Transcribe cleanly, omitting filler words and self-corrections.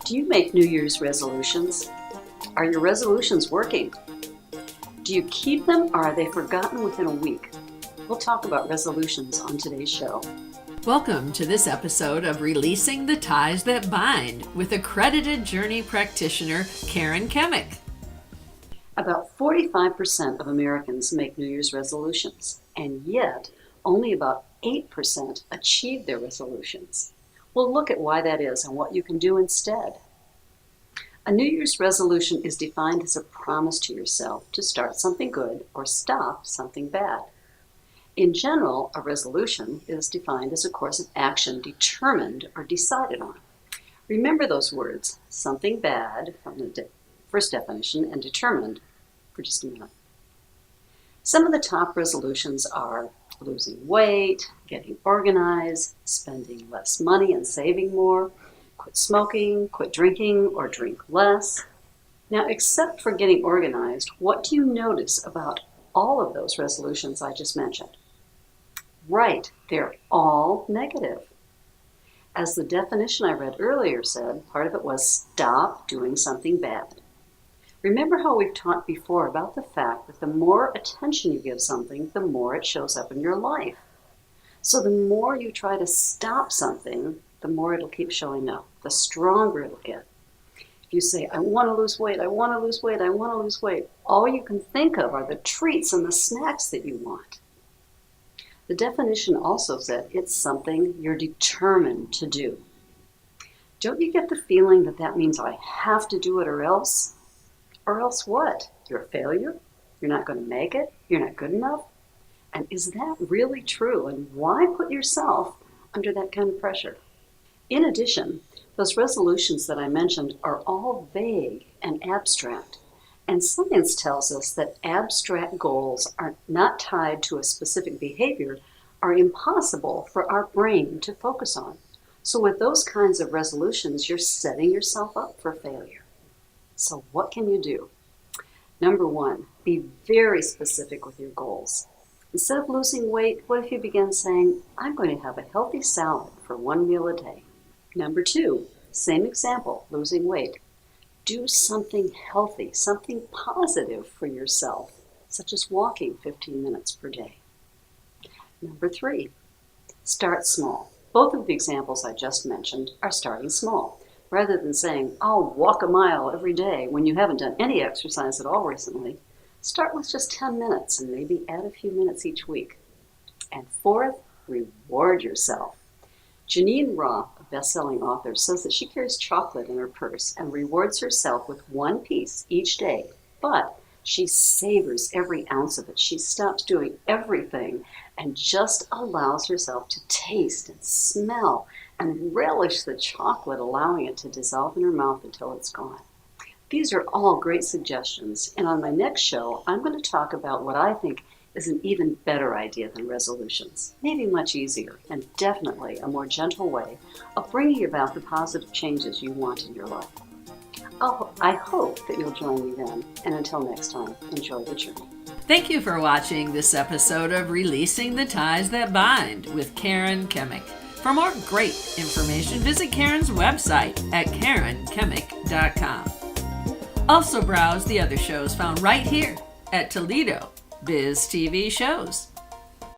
Do you make New Year's resolutions? Are your resolutions working? Do you keep them or are they forgotten within a week? We'll talk about resolutions on today's show. Welcome to this episode of Releasing the Ties That Bind with accredited journey practitioner Karen Kiemnec. About 45% of Americans make New Year's resolutions, and yet only about 8% achieve their resolutions. We'll look at why that is and what you can do instead. A New Year's resolution is defined as a promise to yourself to start something good or stop something bad. In general, a resolution is defined as a course of action determined or decided on. Remember those words, something bad from the first definition and determined, for just a minute. Some of the top resolutions are losing weight, getting organized, spending less money and saving more, quit smoking, quit drinking, or drink less. Now, except for getting organized, what do you notice about all of those resolutions I just mentioned? Right, they're all negative. As the definition I read earlier said, part of it was stop doing something bad. Remember how we've talked before about the fact that the more attention you give something, the more it shows up in your life. So the more you try to stop something, the more it'll keep showing up, the stronger it'll get. If you say, I want to lose weight, I want to lose weight, I want to lose weight, all you can think of are the treats and the snacks that you want. The definition also said it's something you're determined to do. Don't you get the feeling that that means I have to do it or else? Or else what? You're a failure? You're not going to make it? You're not good enough? And is that really true? And why put yourself under that kind of pressure? In addition, those resolutions that I mentioned are all vague and abstract. And science tells us that abstract goals are not tied to a specific behavior, are impossible for our brain to focus on. So with those kinds of resolutions, you're setting yourself up for failure. So what can you do? Number one, be very specific with your goals. Instead of losing weight, what if you begin saying, I'm going to have a healthy salad for one meal a day? Number two, same example, losing weight. Do something healthy, something positive for yourself, such as walking 15 minutes per day. Number three, start small. Both of the examples I just mentioned are starting small. Rather than saying, I'll walk a mile every day when you haven't done any exercise at all recently, start with just 10 minutes and maybe add a few minutes each week. And fourth, reward yourself. Janine Roth, a best-selling author, says that she carries chocolate in her purse and rewards herself with one piece each day, but she savors every ounce of it. She stops doing everything and just allows herself to taste and smell and relish the chocolate, allowing it to dissolve in her mouth until it's gone. These are all great suggestions, and on my next show, I'm going to talk about what I think is an even better idea than resolutions, maybe much easier, and definitely a more gentle way of bringing about the positive changes you want in your life. I hope that you'll join me then, and until next time, enjoy the journey. Thank you for watching this episode of Releasing the Ties That Bind with Karen Kiemnec. For more great information, visit Karen's website at KarenKiemnec.com. Also browse the other shows found right here at Toledo Biz TV Shows.